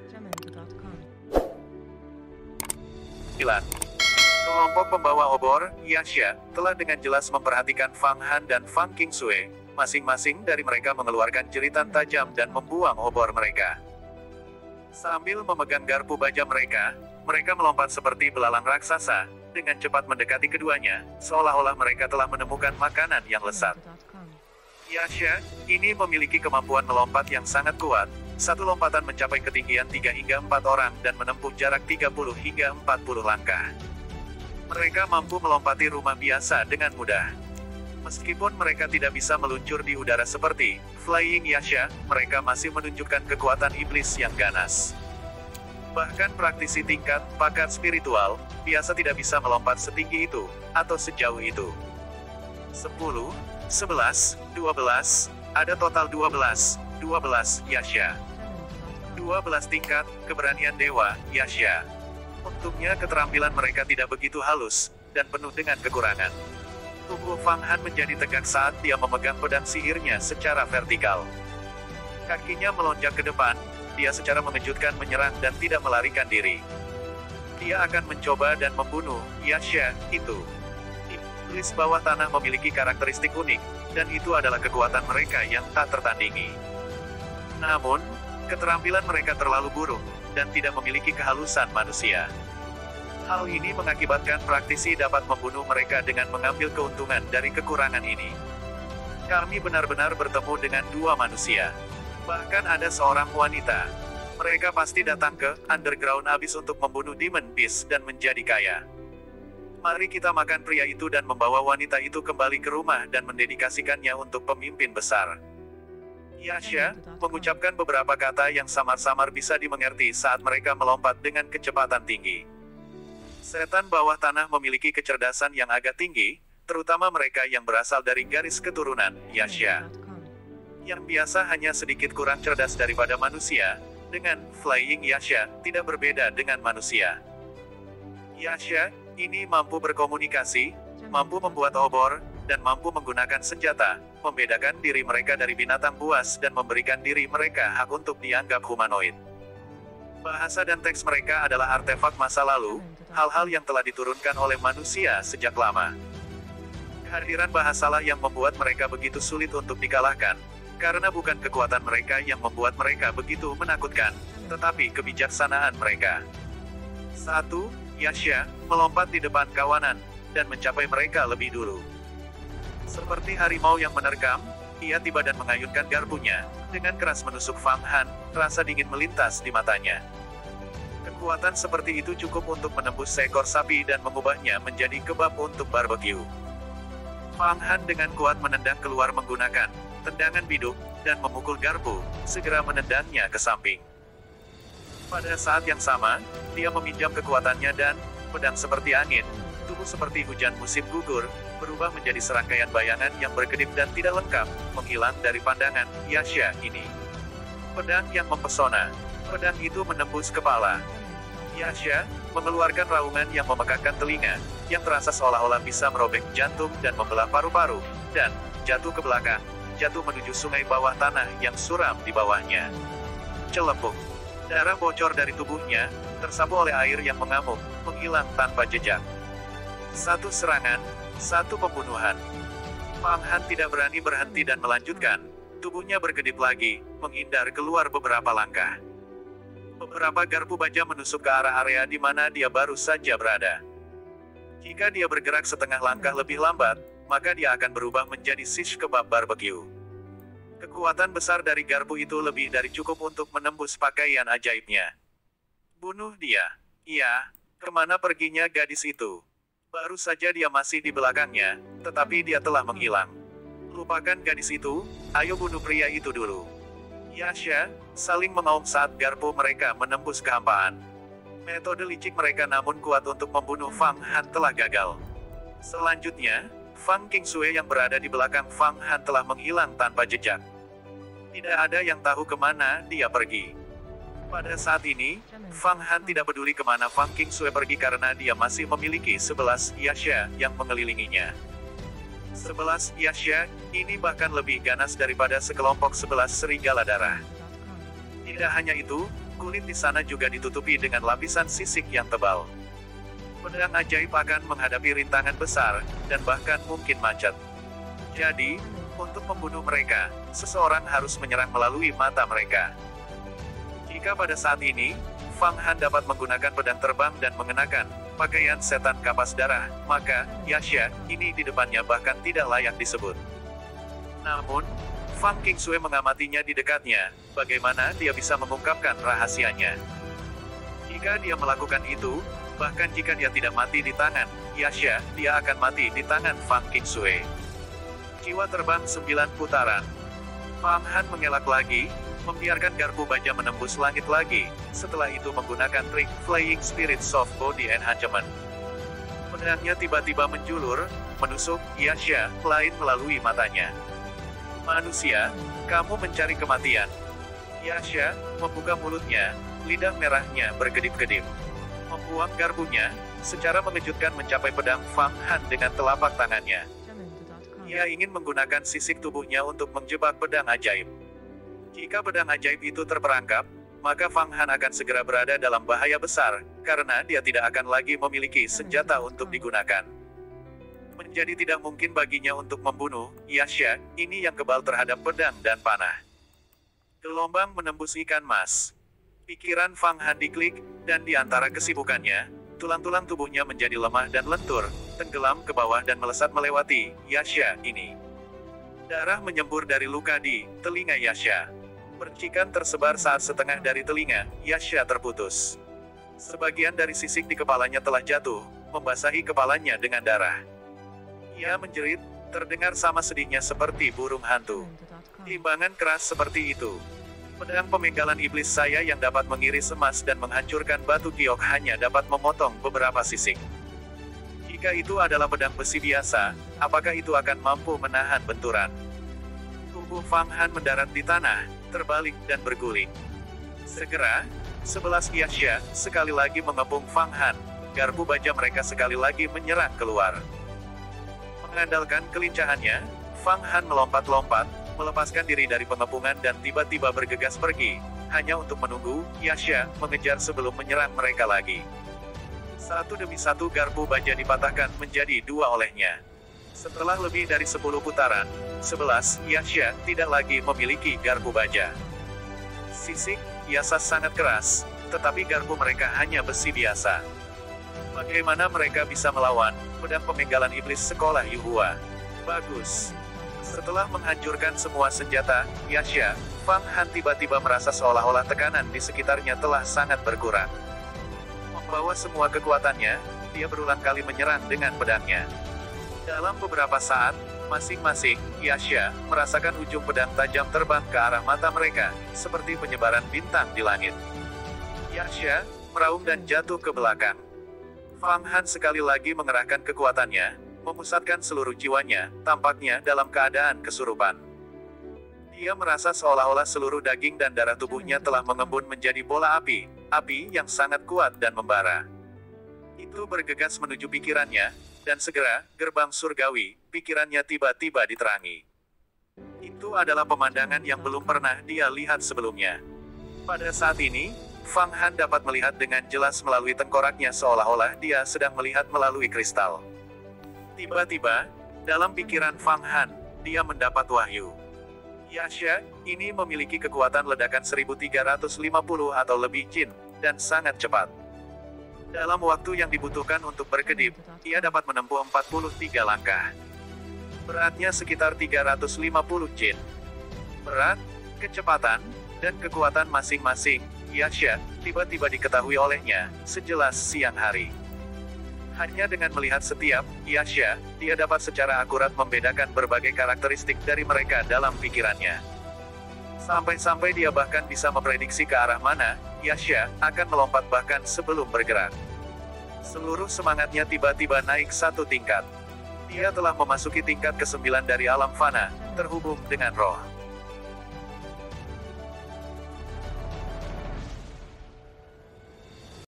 Jamendo.com. 9. Kelompok pembawa obor, Yasha, telah dengan jelas memperhatikan Fang Han dan Fang Qingsui. Masing-masing dari mereka mengeluarkan jeritan tajam dan membuang obor mereka. Sambil memegang garpu baja mereka melompat seperti belalang raksasa, dengan cepat mendekati keduanya, seolah-olah mereka telah menemukan makanan yang lezat. Jamendo.com. Yasha, ini memiliki kemampuan melompat yang sangat kuat. Satu lompatan mencapai ketinggian 3 hingga 4 orang dan menempuh jarak 30 hingga 40 langkah. Mereka mampu melompati rumah biasa dengan mudah. Meskipun mereka tidak bisa meluncur di udara seperti Flying Yasha, mereka masih menunjukkan kekuatan iblis yang ganas. Bahkan praktisi tingkat pakar spiritual biasa tidak bisa melompat setinggi itu atau sejauh itu. 10, 11, 12, ada total 12 Yasha. 12 tingkat keberanian dewa Yasha. Untungnya keterampilan mereka tidak begitu halus dan penuh dengan kekurangan. Tubuh Fang Han menjadi tegak saat dia memegang pedang sihirnya secara vertikal. Kakinya melonjak ke depan, dia secara mengejutkan menyerang dan tidak melarikan diri. Dia akan mencoba dan membunuh Yasha itu. Iblis bawah tanah memiliki karakteristik unik, dan itu adalah kekuatan mereka yang tak tertandingi. Namun, keterampilan mereka terlalu buruk, dan tidak memiliki kehalusan manusia. Hal ini mengakibatkan praktisi dapat membunuh mereka dengan mengambil keuntungan dari kekurangan ini. Kami benar-benar bertemu dengan dua manusia. Bahkan ada seorang wanita. Mereka pasti datang ke Underground Abyss untuk membunuh Demon Beast dan menjadi kaya. Mari kita makan pria itu dan membawa wanita itu kembali ke rumah dan mendedikasikannya untuk pemimpin besar. Yasha mengucapkan beberapa kata yang samar-samar bisa dimengerti saat mereka melompat dengan kecepatan tinggi. Setan bawah tanah memiliki kecerdasan yang agak tinggi, terutama mereka yang berasal dari garis keturunan Yasha. Yang biasa hanya sedikit kurang cerdas daripada manusia, dengan Flying Yasha tidak berbeda dengan manusia. Yasha ini mampu berkomunikasi, mampu membuat obor, dan mampu menggunakan senjata, membedakan diri mereka dari binatang buas dan memberikan diri mereka hak untuk dianggap humanoid. Bahasa dan teks mereka adalah artefak masa lalu, hal-hal yang telah diturunkan oleh manusia sejak lama. Kehadiran bahasalah yang membuat mereka begitu sulit untuk dikalahkan, karena bukan kekuatan mereka yang membuat mereka begitu menakutkan, tetapi kebijaksanaan mereka. 1. Yasha melompat di depan kawanan, dan mencapai mereka lebih dulu. Seperti harimau yang menerkam, ia tiba dan mengayunkan garpunya, dengan keras menusuk Fang Han, rasa dingin melintas di matanya. Kekuatan seperti itu cukup untuk menembus seekor sapi dan mengubahnya menjadi kebab untuk barbecue. Fang Han dengan kuat menendang keluar menggunakan tendangan biduk, dan memukul garpu, segera menendangnya ke samping. Pada saat yang sama, dia meminjam kekuatannya dan, pedang seperti angin, tubuh seperti hujan musim gugur, berubah menjadi serangkaian bayangan yang berkedip dan tidak lengkap, menghilang dari pandangan Yasha ini. Pedang yang mempesona. Pedang itu menembus kepala Yasha, mengeluarkan raungan yang memekakkan telinga, yang terasa seolah-olah bisa merobek jantung dan membelah paru-paru, dan jatuh ke belakang, jatuh menuju sungai bawah tanah yang suram di bawahnya. Celepuk. Darah bocor dari tubuhnya, tersapu oleh air yang mengamuk, menghilang tanpa jejak. Satu serangan, satu pembunuhan. Fang Han tidak berani berhenti dan melanjutkan. Tubuhnya berkedip lagi, menghindar keluar beberapa langkah. Beberapa garpu baja menusuk ke arah area di mana dia baru saja berada. Jika dia bergerak setengah langkah lebih lambat, maka dia akan berubah menjadi shish kebab barbecue. Kekuatan besar dari garpu itu lebih dari cukup untuk menembus pakaian ajaibnya. Bunuh dia. Iya, kemana perginya gadis itu? Baru saja dia masih di belakangnya, tetapi dia telah menghilang. Lupakan gadis itu, ayo bunuh pria itu dulu. Yasha saling mengaum saat garpu mereka menembus kehampaan. Metode licik mereka namun kuat untuk membunuh Fang Han telah gagal. Selanjutnya, Fang Qingsui yang berada di belakang Fang Han telah menghilang tanpa jejak. Tidak ada yang tahu kemana dia pergi. Pada saat ini, Fang Han tidak peduli kemana Fang Qingsui pergi karena dia masih memiliki 11 Yasha yang mengelilinginya. 11 Yasha, ini bahkan lebih ganas daripada sekelompok 11 serigala darah. Tidak hanya itu, kulit di sana juga ditutupi dengan lapisan sisik yang tebal. Pedang ajaib akan menghadapi rintangan besar, dan bahkan mungkin macet. Jadi, untuk membunuh mereka, seseorang harus menyerang melalui mata mereka. Jika pada saat ini, Fang Han dapat menggunakan pedang terbang dan mengenakan pakaian setan kapas darah, maka Yasha ini di depannya bahkan tidak layak disebut. Namun, Fang Qingsui mengamatinya di dekatnya, bagaimana dia bisa mengungkapkan rahasianya. Jika dia melakukan itu, bahkan jika dia tidak mati di tangan Yasha, dia akan mati di tangan Fang Qingsui. Jiwa terbang 9 putaran. Fang Han mengelak lagi, membiarkan garpu baja menembus langit lagi, setelah itu menggunakan trik Flying Spirit Soft Body Enhancement. Pedangnya tiba-tiba menjulur, menusuk Yasha, lain melalui matanya. Manusia, kamu mencari kematian. Yasha membuka mulutnya, lidah merahnya berkedip-kedip. Membuang garpunya, secara mengejutkan mencapai pedang Fang Han dengan telapak tangannya. Ia ingin menggunakan sisik tubuhnya untuk menjebak pedang ajaib. Jika pedang ajaib itu terperangkap, maka Fang Han akan segera berada dalam bahaya besar, karena dia tidak akan lagi memiliki senjata untuk digunakan. Menjadi tidak mungkin baginya untuk membunuh Yasha, ini yang kebal terhadap pedang dan panah. Gelombang menembus ikan mas. Pikiran Fang Han diklik, dan di antara kesibukannya, tulang-tulang tubuhnya menjadi lemah dan lentur, tenggelam ke bawah dan melesat melewati Yasha ini. Darah menyembur dari luka di telinga Yasha. Percikan tersebar saat setengah dari telinga Yasha terputus. Sebagian dari sisik di kepalanya telah jatuh, membasahi kepalanya dengan darah. Ia menjerit, terdengar sama sedihnya seperti burung hantu. Timbangan keras seperti itu. Pedang pemenggalan iblis saya yang dapat mengiris emas dan menghancurkan batu giok hanya dapat memotong beberapa sisik. Jika itu adalah pedang besi biasa, apakah itu akan mampu menahan benturan? Tubuh Fang Han mendarat di tanah, terbalik dan berguling. Segera, 11 Yasha sekali lagi mengepung Fang Han, garpu baja mereka sekali lagi menyerang keluar. Mengandalkan kelincahannya, Fang Han melompat-lompat, melepaskan diri dari pengepungan dan tiba-tiba bergegas pergi, hanya untuk menunggu Yasha mengejar sebelum menyerang mereka lagi. Satu demi satu garpu baja dipatahkan menjadi 2 olehnya. Setelah lebih dari 10 putaran, 11 Yasha tidak lagi memiliki garpu baja. Sisik Yasha sangat keras, tetapi garpu mereka hanya besi biasa. Bagaimana mereka bisa melawan pedang pemenggalan iblis sekolah Yuhua? Bagus. Setelah menghancurkan semua senjata Yasha, Fang Han tiba-tiba merasa seolah-olah tekanan di sekitarnya telah sangat berkurang. Membawa semua kekuatannya, dia berulang kali menyerang dengan pedangnya. Dalam beberapa saat, masing-masing Yasha merasakan ujung pedang tajam terbang ke arah mata mereka, seperti penyebaran bintang di langit. Yasha meraung dan jatuh ke belakang. Fang Han sekali lagi mengerahkan kekuatannya, memusatkan seluruh jiwanya, tampaknya dalam keadaan kesurupan. Dia merasa seolah-olah seluruh daging dan darah tubuhnya telah mengembun menjadi bola api, api yang sangat kuat dan membara. Itu bergegas menuju pikirannya, dan segera, gerbang surgawi, pikirannya tiba-tiba diterangi. Itu adalah pemandangan yang belum pernah dia lihat sebelumnya. Pada saat ini, Fang Han dapat melihat dengan jelas melalui tengkoraknya seolah-olah dia sedang melihat melalui kristal. Tiba-tiba, dalam pikiran Fang Han, dia mendapat wahyu. Yasha ini memiliki kekuatan ledakan 1350 atau lebih jin, dan sangat cepat. Dalam waktu yang dibutuhkan untuk berkedip, ia dapat menempuh 43 langkah. Beratnya sekitar 350 jin. Berat, kecepatan, dan kekuatan masing-masing, Yasha tiba-tiba diketahui olehnya, sejelas siang hari. Hanya dengan melihat setiap Yasha, dia dapat secara akurat membedakan berbagai karakteristik dari mereka dalam pikirannya. Sampai-sampai dia bahkan bisa memprediksi ke arah mana Yasha akan melompat bahkan sebelum bergerak. Seluruh semangatnya tiba-tiba naik 1 tingkat. Dia telah memasuki tingkat ke-9 dari alam fana, terhubung dengan roh.